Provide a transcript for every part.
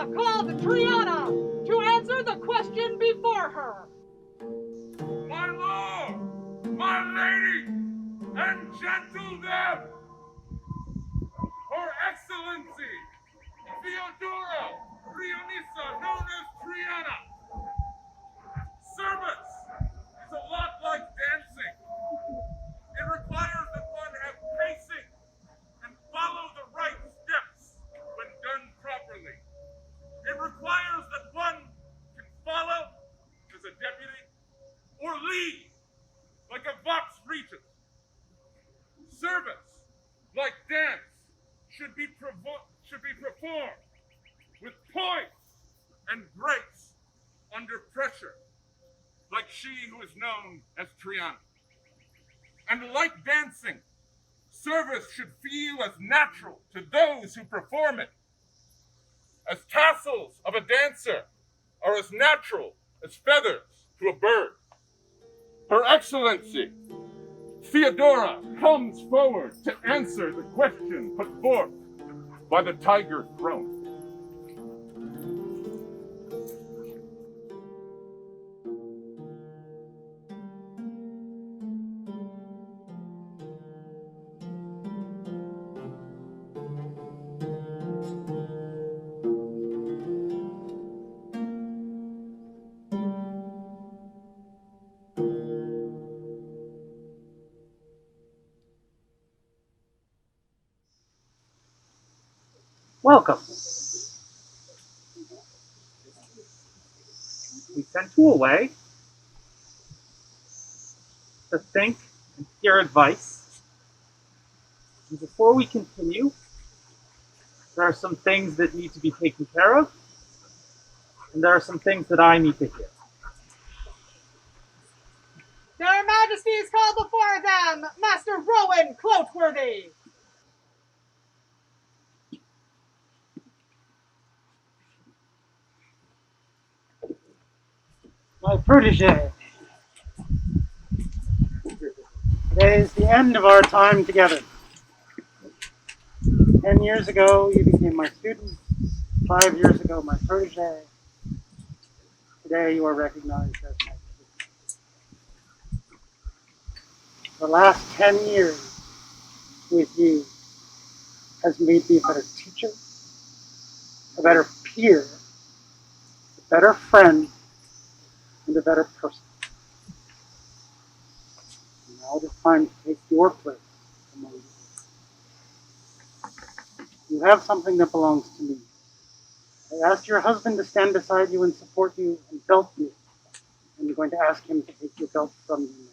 called Treannah to answer the question before her. My lord, my lady, and gentlemen, Her Excellency, Theodora Bryennissa, known as Treannah. Service is a lot like dancing. It requires that one have pacing and follow the right steps when done properly. It requires that one can follow as a deputy or lead like a vox regent. Service, like dance, should be performed with poise and grace under pressure, like she who is known as Treannah. And like dancing, service should feel as natural to those who perform it as tassels of a dancer are as natural as feathers to a bird. Her Excellency, Theodora, comes forward to answer the question put forth by the tiger throne. Welcome. We sent you away to think and hear advice. And before we continue, there are some things that need to be taken care of, and there are some things that I need to hear. Their Majesties call before them Master Rowan Cloutworthy. My protege. Today is the end of our time together. 10 years ago, you became my student. 5 years ago, my protege. Today, you are recognized as my student. The last 10 years with you has made me a better teacher, a better peer, a better friend, and a better person. Now it is time to take your place among you. You have something that belongs to me. I asked your husband to stand beside you and support you and belt you. And you're going to ask him to take your belt from you now.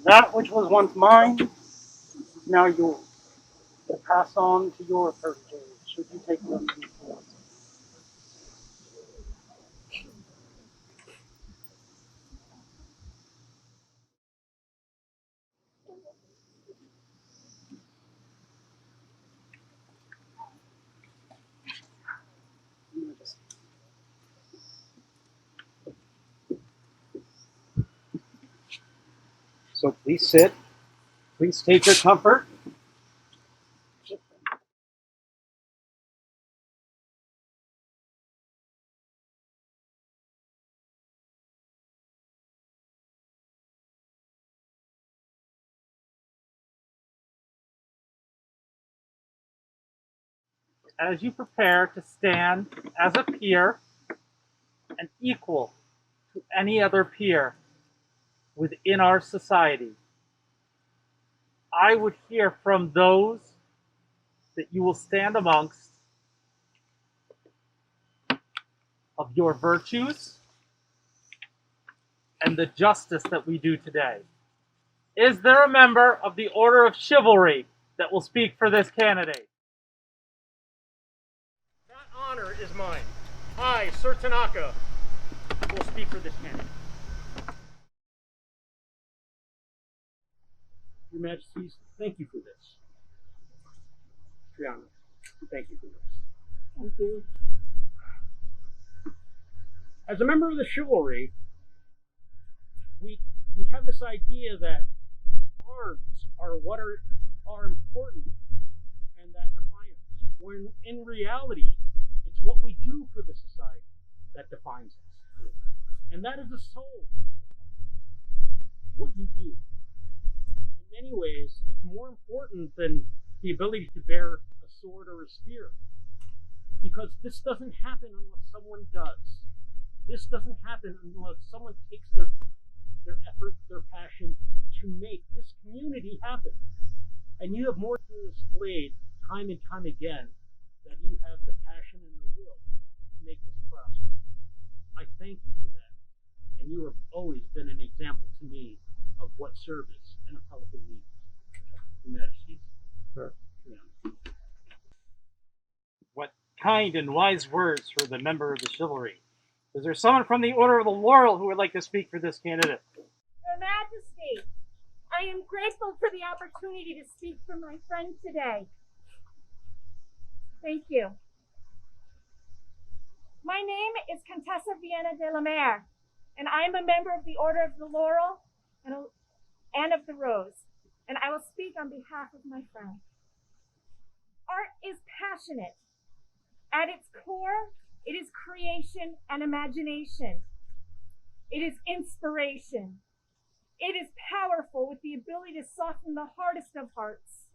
That which was once mine is now yours. To pass on to your protege, should you take them before. So please sit. Please take your comfort. As you prepare to stand as a peer and equal to any other peer within our society, I would hear from those that you will stand amongst of your virtues and the justice that we do today. Is there a member of the Order of Chivalry that will speak for this candidate? That honor is mine. I, Sir Tanaka, will speak for this candidate. Your Majesties, thank you for this. Treannah, thank you for this. Thank you. As a member of the chivalry, we have this idea that arms are what are important and that define us, when in reality, it's what we do for the society that defines us. And that is the soul. What you do. In many ways, it's more important than the ability to bear a sword or a spear. Because this doesn't happen unless someone does. This doesn't happen unless someone takes their time, their effort, their passion to make this community happen. And you have more than displayed time and time again that you have the passion and the will to make this prosper. I thank you for that. And you have always been an example to me of what service and a Pelican means. Your Majesties. Sure. Yeah. What kind and wise words for the member of the chivalry. Is there someone from the Order of the Laurel who would like to speak for this candidate? Your Majesty, I am grateful for the opportunity to speak for my friend today. Thank you. My name is Contessa Vienna de la Mer, and I am a member of the Order of the Laurel and of the Rose, and I will speak on behalf of my friend. Art is passionate. At its core, it is creation and imagination. It is inspiration. It is powerful with the ability to soften the hardest of hearts.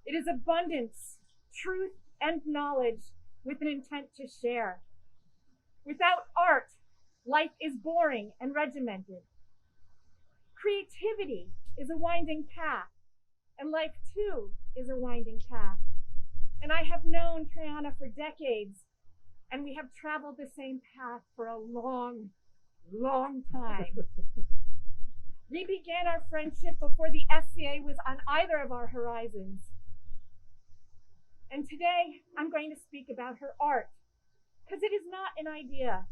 It is abundance, truth, and knowledge with an intent to share. Without art, life is boring and regimented. Creativity is a winding path, and life too is a winding path. And I have known Treannah for decades, and we have traveled the same path for a long, long time. We began our friendship before the SCA was on either of our horizons. And today, I'm going to speak about her art, because it is not an idea.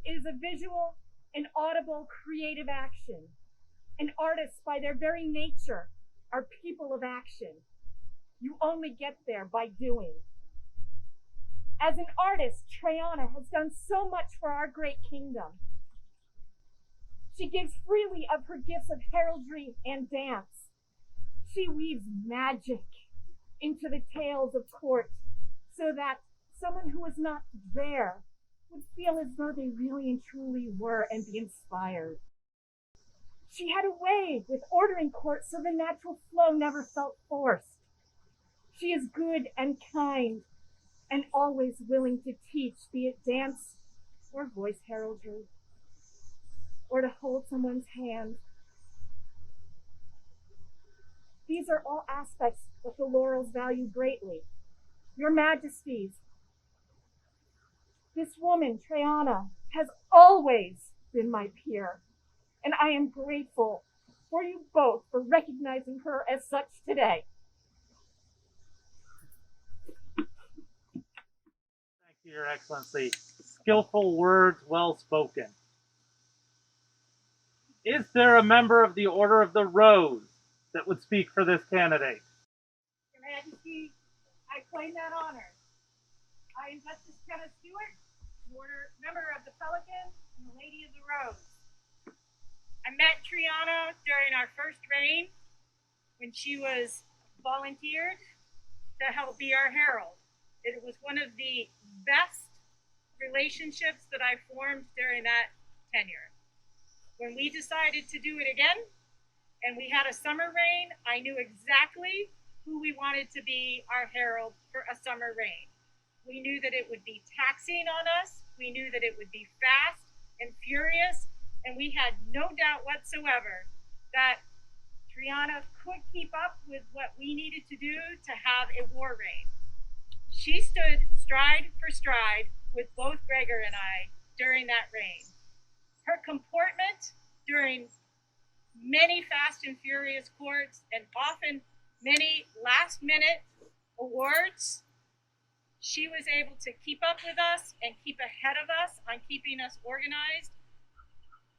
It is a visual, an audible, creative action. And artists, by their very nature, are people of action. You only get there by doing. As an artist, Treannah has done so much for our great kingdom. She gives freely of her gifts of heraldry and dance. She weaves magic into the tales of court so that someone who is not there would feel as though they really and truly were and be inspired. She had a way with ordering court so the natural flow never felt forced. She is good and kind and always willing to teach, be it dance or voice heraldry, or to hold someone's hand. These are all aspects that the Laurels value greatly. Your Majesties, this woman, Treannah, has always been my peer, and I am grateful for you both for recognizing her as such today. Thank you, Your Excellency. Skillful words, well spoken. Is there a member of the Order of the Rose that would speak for this candidate? Your Majesty, I claim that honor. I am Justice Kenneth Stewart, member of the Pelican and the Lady of the Rose. I met Treannah during our first reign when she was volunteered to help be our herald. It was one of the best relationships that I formed during that tenure. When we decided to do it again, and we had a summer reign, I knew exactly who we wanted to be our herald for a summer reign. We knew that it would be taxing on us. We knew that it would be fast and furious, and we had no doubt whatsoever that Treannah could keep up with what we needed to do to have a war reign. She stood stride for stride with both Gregor and I during that reign. Her comportment during many fast and furious courts and often many last-minute awards, she was able to keep up with us and keep ahead of us on keeping us organized,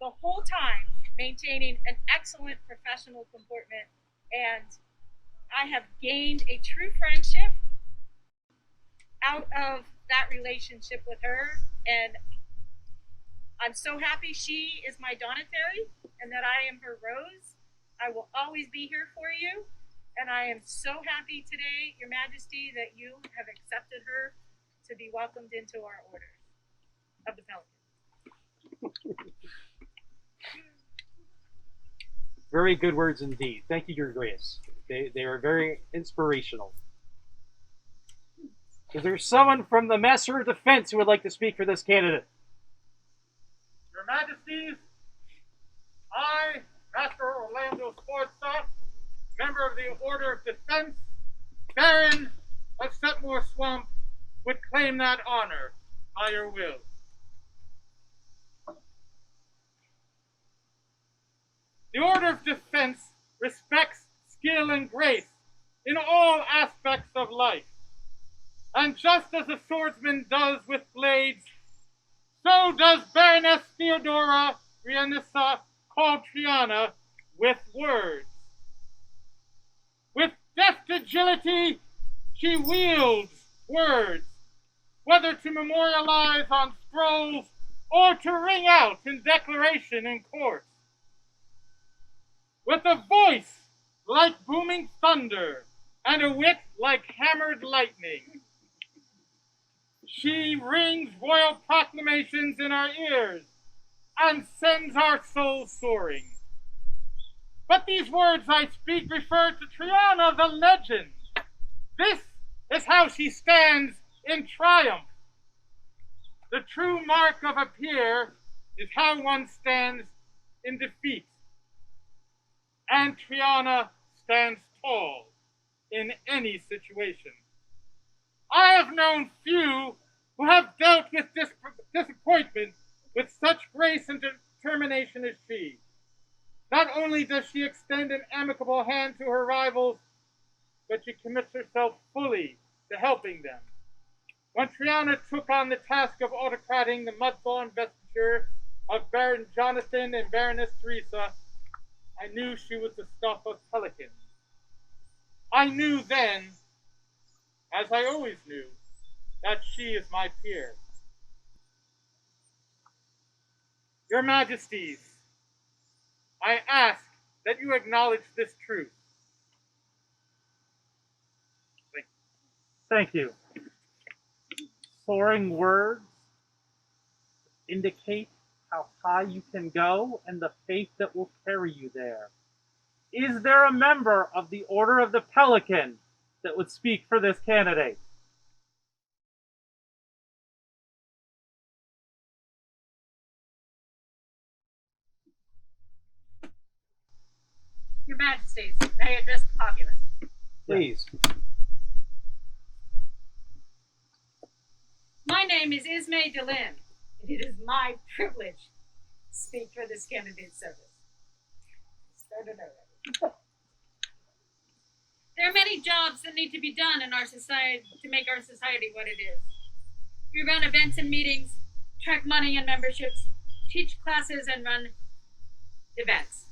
the whole time maintaining an excellent professional comportment And I have gained a true friendship out of that relationship with her, and I'm so happy she is my Donatary and that I am her Rose. I will always be here for you, and I am so happy today, Your Majesty, that you have accepted her to be welcomed into our orders of the Pelican. Very good words indeed. Thank you, Your Grace. They are very inspirational. Is there someone from the Master of Defense who would like to speak for this candidate? Your Majesties, I, Master Orlando Sforza, member of the Order of Defense, Baron of Setmore Swamp, would claim that honor by your will. The Order of Defense respects skill and grace in all aspects of life. And just as a swordsman does with blades, so does Baroness Theodora Bryennissa call Treannah with words. With deft agility, she wields words, whether to memorialize on scrolls or to ring out in declaration in court. With a voice like booming thunder and a wit like hammered lightning, she rings royal proclamations in our ears and sends our souls soaring. But these words I speak refer to Treannah the legend. This is how she stands in triumph. The true mark of a peer is how one stands in defeat. And Treannah stands tall in any situation. I have known few who have dealt with disappointment with such grace and determination as she. Not only does she extend an amicable hand to her rivals, but she commits herself fully to helping them. When Treannah took on the task of autocrating the mud-born investiture of Baron Jonathan and Baroness Teresa, I knew she was the stuff of Pelican. I knew then, as I always knew, that she is my peer. Your Majesties, I ask that you acknowledge this truth. Thank you. Soaring words indicate how high you can go and the faith that will carry you there. Is there a member of the Order of the Pelican that would speak for this candidate? Your Majesties, may I address the populace? Please. My name is Ismay Delin, and it is my privilege to speak for this candidate's service. Started already. There are many jobs that need to be done in our society to make our society what it is. We run events and meetings, track money and memberships, teach classes, and run events.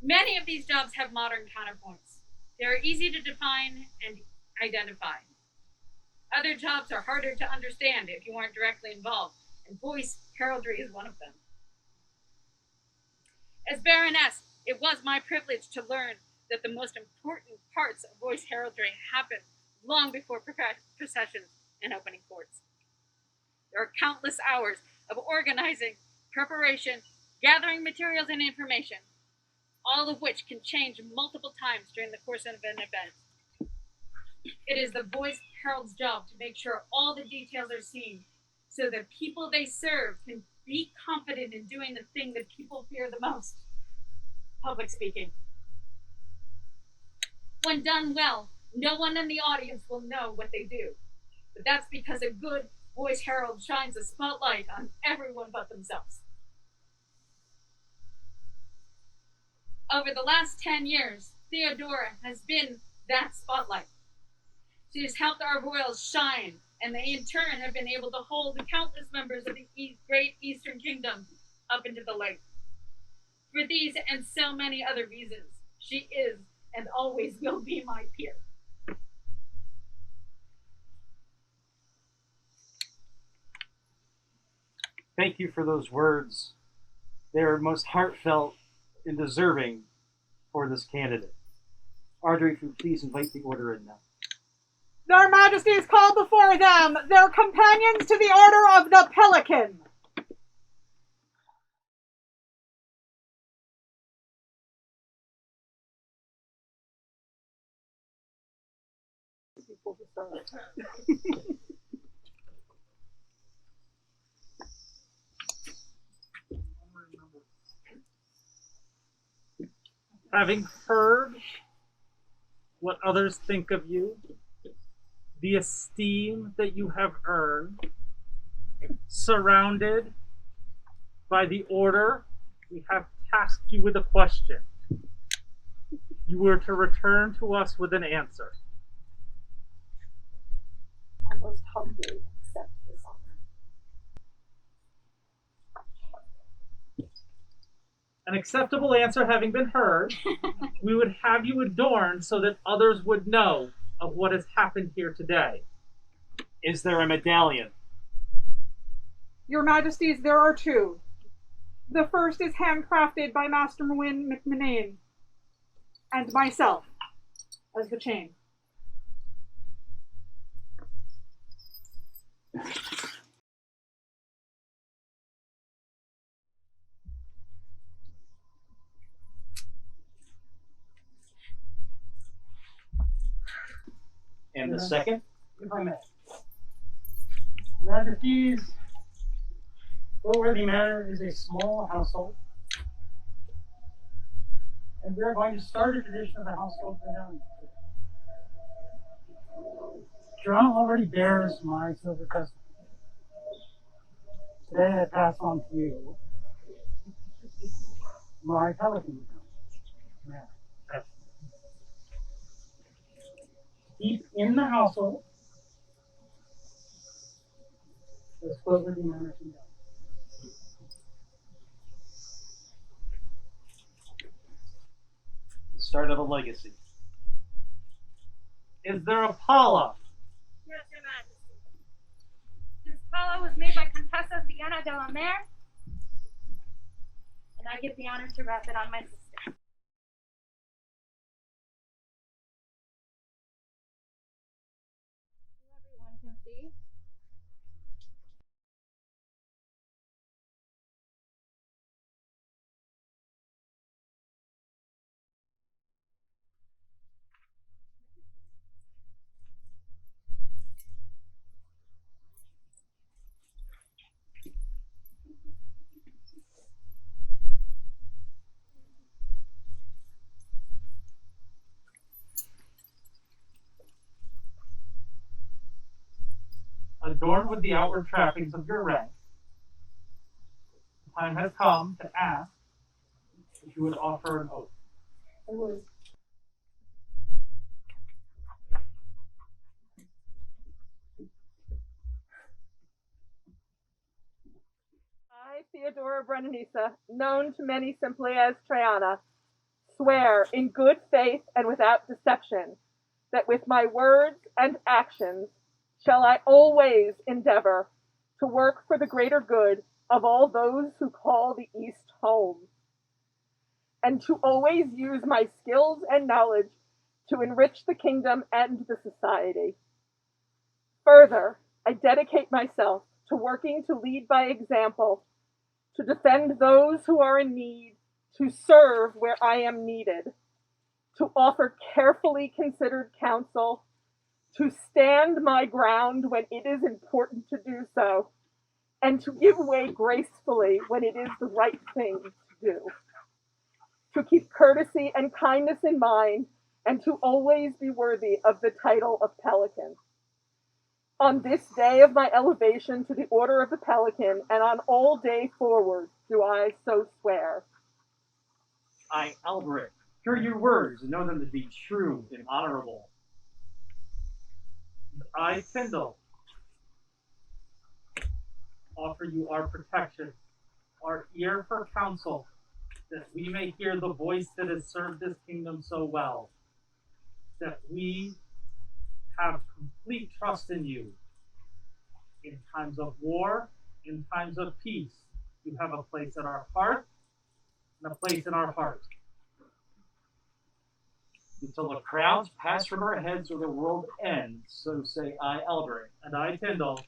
Many of these jobs have modern counterpoints. They are easy to define and identify. Other jobs are harder to understand if you aren't directly involved, and voice heraldry is one of them. As Baroness, it was my privilege to learn that the most important parts of voice heraldry happen long before processions and opening courts. There are countless hours of organizing, preparation, gathering materials and information, all of which can change multiple times during the course of an event. It is the voice herald's job to make sure all the details are seen so that people they serve can be confident in doing the thing that people fear the most: public speaking. When done well, no one in the audience will know what they do. But that's because a good voice herald shines a spotlight on everyone but themselves. Over the last 10 years, Theodora has been that spotlight. She has helped our royals shine, and they in turn have been able to hold the countless members of the great Eastern Kingdom up into the light. For these and so many other reasons, She is and always will be my peer. Thank you for those words. They are most heartfelt and deserving for this candidate. Audrey, if you please invite the order in now. Their Majesties call before them their companions to the Order of the Pelican. Having heard what others think of you, the esteem that you have earned, surrounded by the order, we have tasked you with a question. You were to return to us with an answer. I most humbly accept this honor. An acceptable answer having been heard, we would have you adorned so that others would know of what has happened here today. Is there a medallion? Your Majesties, there are two. The first is handcrafted by Master Mwyn McManane and myself as the chain. And the second? If I may. Majesties, Cloteworthy Manor is a small household, and we are going to start a tradition of the household medallion. Treannah already bears my silver crest. Today I pass on to you my Pelican medallion. Deep in the household, the Cloteworthy Manor medallion. The start of a legacy. Is there a pala? Yes, Your Majesty. This pala was made by Contessa Vienna de la Mer, and I get the honor to wrap it on my sister. Everyone can see. Adorned with the outward trappings of your rank, the time has come to ask if you would offer an oath. I would. I, Theodora Bryennissa, known to many simply as Treannah, swear in good faith and without deception that with my words and actions shall I always endeavor to work for the greater good of all those who call the East home, and to always use my skills and knowledge to enrich the kingdom and the society. Further, I dedicate myself to working to lead by example, to defend those who are in need, to serve where I am needed, to offer carefully considered counsel, to stand my ground when it is important to do so, and to give way gracefully when it is the right thing to do, to keep courtesy and kindness in mind, and to always be worthy of the title of Pelican. On this day of my elevation to the Order of the Pelican, and on all day forward, do I so swear. I, Alberic, hear your words and know them to be true and honorable. And I, Tyndall, offer you our protection, our ear for counsel, that we may hear the voice that has served this kingdom so well, that we have complete trust in you. In times of war, in times of peace, you have a place in our heart and a place in our heart. Until the crowns pass from our heads or the world ends, so say I, Alberic, And I, Tyndall,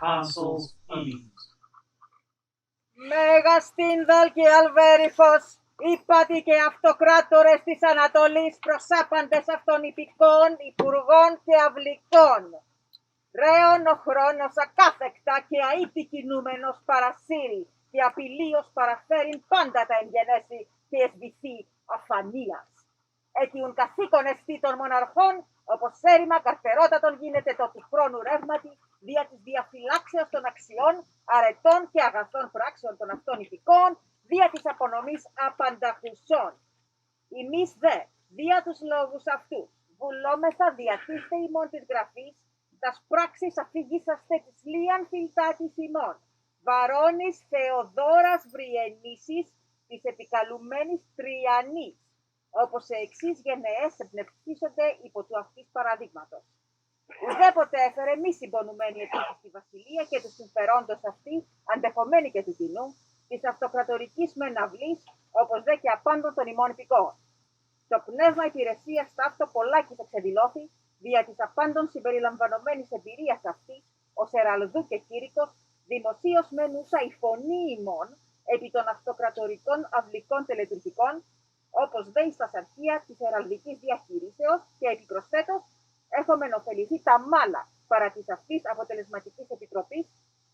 consuls ease. Μεγαστήνδαλ και Αλβέριφος, είπατε και αυτοκράτορες της Ανατολής προσάπαντες αυτών υπηκών, υπουργών και αυλικών. Ρέων ο χρόνος ακάθεκτα και αήτη κινούμενος παρασύρει και απειλίως παραφέρειν πάντα τα εγγενέση και εσβηθή αφανίας. Αιτιούν καθήκον εστί των μοναρχών, όπως έρημα καρτερότατον γίνεται το του χρόνου ρεύματι, δια της διαφυλάξεως των αξιών, αρετών και αγαθών πράξεων των αυτών υπηκών, δια της απονομής απανταχουσών. Εμείς δε, δια τους λόγους αυτούς, βουλόμεθα διατίστε ημών της γραφής, τας πράξεις αφηγήσαστε της λίαν φιλτάτης ημών, Βαρώνης Θεοδόρας Βριεννήσης, της επικαλουμένης Τριανής, όπως σε εξής γενναίες εμπνευστήσονται υπό του αυτής παραδείγματος. Ουδέποτε έφερε μη συμπονουμένη επίσης στη βασιλεία και του συμφερόντος αυτή, αντεχομένη και του κοινού, της αυτοκρατορικής μεναυλής, όπως δε και απάντων των ημών υπηκόων. Το πνεύμα υπηρεσίας ταύτο πολλάκις εξεδηλώθη, δια της απάντων συμπεριλαμβανομένης εμπειρίας αυτής, ως εραλδού και κήρυκος, δημοσίως μενούσα η φωνή ημών, επί των αυτοκρατορικών αυλικών τελετουργικών, όπως δε εις τας αρχεία της εραλδικής διαχειρήσεως και επιπροσθέτως, έχομεν ωφεληθεί τα μάλα παρά της αυτής αποτελεσματικής επιτροπής,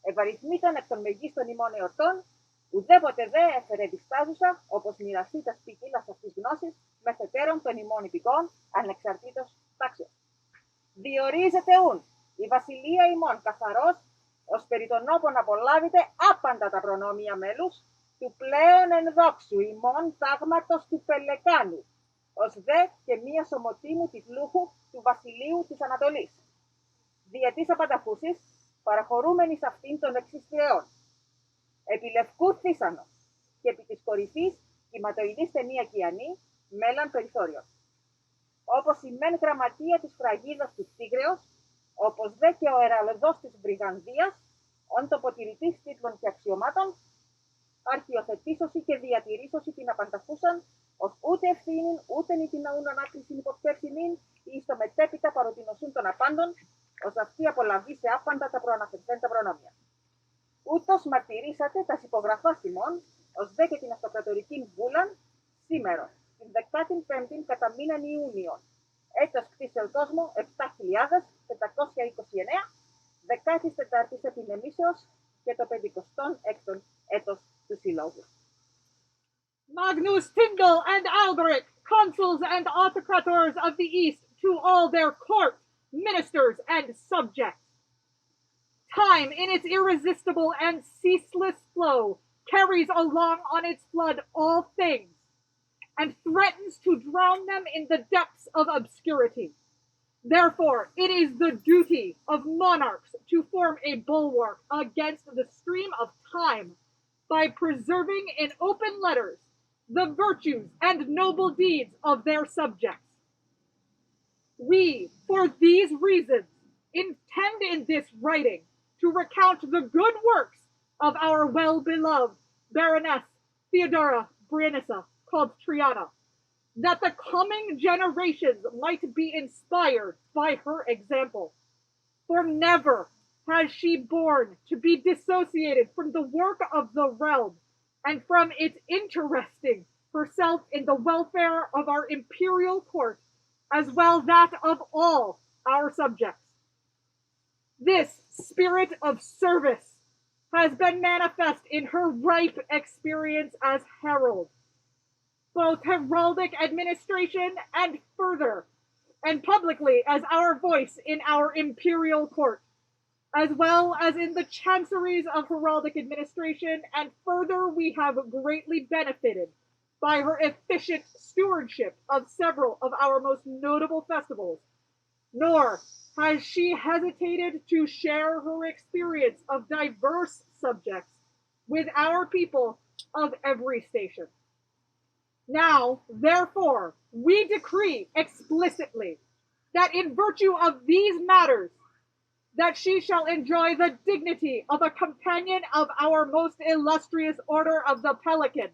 ευαριθμήτων εκ των μεγίστων ημών εορτών, ουδέποτε δε έφερε διστάζουσα, όπως μοιραστεί τας ποικίλας αυτής γνώσης, μεθετέρων των ημών υπηκών, ανεξαρτήτως τάξεως. Διορίζεται ούν η βασιλεία ημών καθαρός, ως περί των όπων απολάβετε άπαντα τα προνόμια μέλους, του πλέον ενδόξου ημών τάγματος του Πελεκάνου, ως δε και μίας ομοτήμου τιτλούχου του βασιλείου της Ανατολής. Δια της απανταχούσης, παραχωρούμενης αυτήν των εξής θεών. Επί λευκού θύσανο και επί της κορυφής κυματοειδής ταινία κιανή, μέλαν περιθώριο. Όπως η μεν γραμματεία της φραγίδας του Τίγρεως, όπως δε και ο εραλεδός της Βρυγανδίας, ον τοποτηρητής τίτλων και αξιωμάτων, αρχιοθετήσωση και διατηρήσωση την απανταχούσαν, ως ούτε ευθύνην ούτε νητιναούν ανάκρισιν υποφέρσινην ή στο μετέπειτα παροτινωσούν των απάντων, ως αυτή απολαβεί σε άπαντα τα προαναφερθέντα προνόμια. Ούτως μαρτυρήσατε τας υπογραφάς ημών, ως δε και την αυτοκρατορική βούλαν, σήμερα, την 15η κατά μήναν Ιούνιον, έτος κτίσεων κόσμο 7.429, 14ης επινεμήσεως και το 56ον έτος του Συλλόγου. Magnus Tyndall and Alberic, consuls and autocrators of the East, to all their court, ministers, and subjects. Time, in its irresistible and ceaseless flow, carries along on its flood all things, and threatens to drown them in the depths of obscurity. Therefore, it is the duty of monarchs to form a bulwark against the stream of time by preserving in open letters the virtues and noble deeds of their subjects. We, for these reasons, intend in this writing to recount the good works of our well-beloved Baroness Theodora Bryennissa, called Treannah, that the coming generations might be inspired by her example. For never has she borne to be dissociated from the work of the realm and from its interesting herself in the welfare of our imperial court, as well that of all our subjects. This spirit of service has been manifest in her ripe experience as herald, both heraldic administration and further, and publicly as our voice in our imperial court, as well as in the chanceries of heraldic administration, and further we have greatly benefited by her efficient stewardship of several of our most notable festivals, nor has she hesitated to share her experience of diverse subjects with our people of every station. Now, therefore, we decree explicitly that in virtue of these matters, that she shall enjoy the dignity of a companion of our most illustrious order of the Pelican,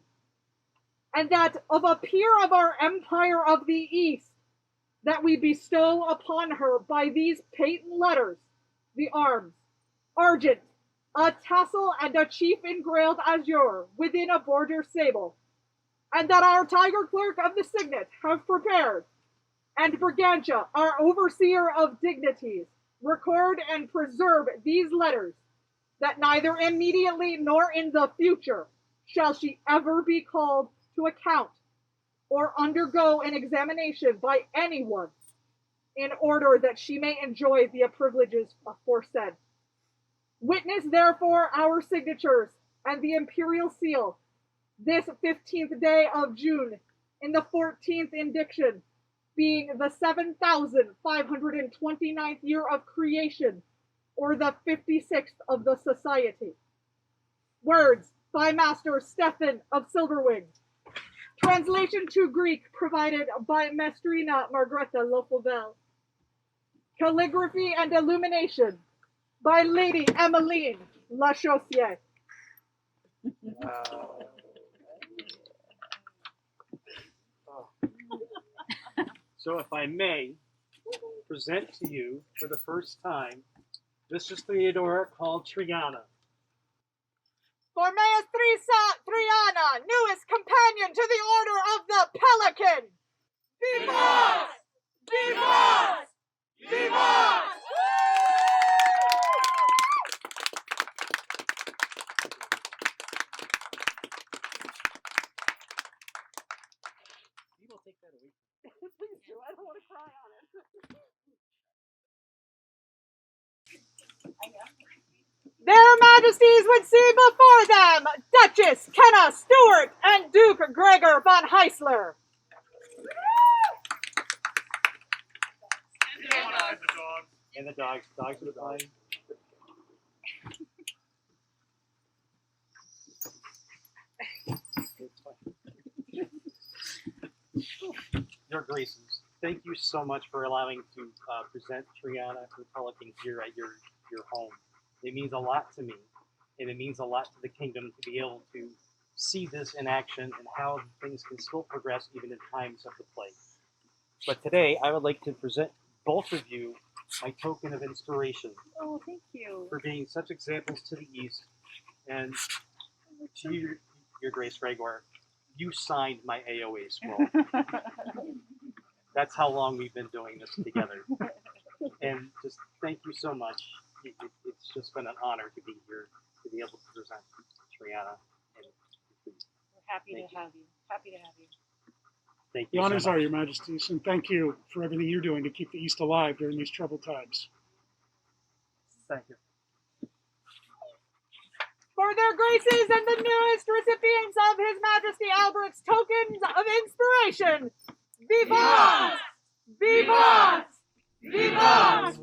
and that of a peer of our empire of the East, that we bestow upon her by these patent letters the arms, argent, a tassel, and a chief engrailed azure within a border sable, and that our tiger clerk of the signet have prepared, and Brigantia, our overseer of dignities, record and preserve these letters, that neither immediately nor in the future shall she ever be called to account or undergo an examination by anyone, in order that she may enjoy the privileges aforesaid. Witness therefore our signatures and the imperial seal, this 15th day of June, in the 14th indiction, being the 7,529th year of creation, or the 56th of the society. Words by Master Stephen of Silverwing. Translation to Greek provided by Mestrina Margrethe Lofauvel. Calligraphy and illumination by Lady Emmeline Lachaussière. So if I may present to you for the first time, this is Theodora called Treannah. For Mayas Treannah, newest companion to the Order of the Pelican. Vivas! Vivas! Vivas! You will take that away. Please do. I don't want to cry on it. Their Majesties would see before them Duchess Kenna Stewart and Duke Gregor von Heisler. And the dogs. Dogs are flying. Your Graces, thank you so much for allowing to present Treannah and Pelican here at your home. It means a lot to me, and it means a lot to the kingdom to be able to see this in action and how things can still progress even in times of the plague. But today, I would like to present both of you my token of inspiration. Oh, thank you. For being such examples to the East, and to your Grace Gregor, you signed my AOA scroll. That's how long we've been doing this together. And just thank you so much. It's just been an honor to be here, to be able to present Treannah. We're happy to have you. Happy to have you. Thank The you so honors much. are, Your Majesties, and thank you for everything you're doing to keep the East alive during these troubled times. Thank you. For their graces and the newest recipients of His Majesty Alberic's tokens of inspiration, Vivas! Vivas! Vivas!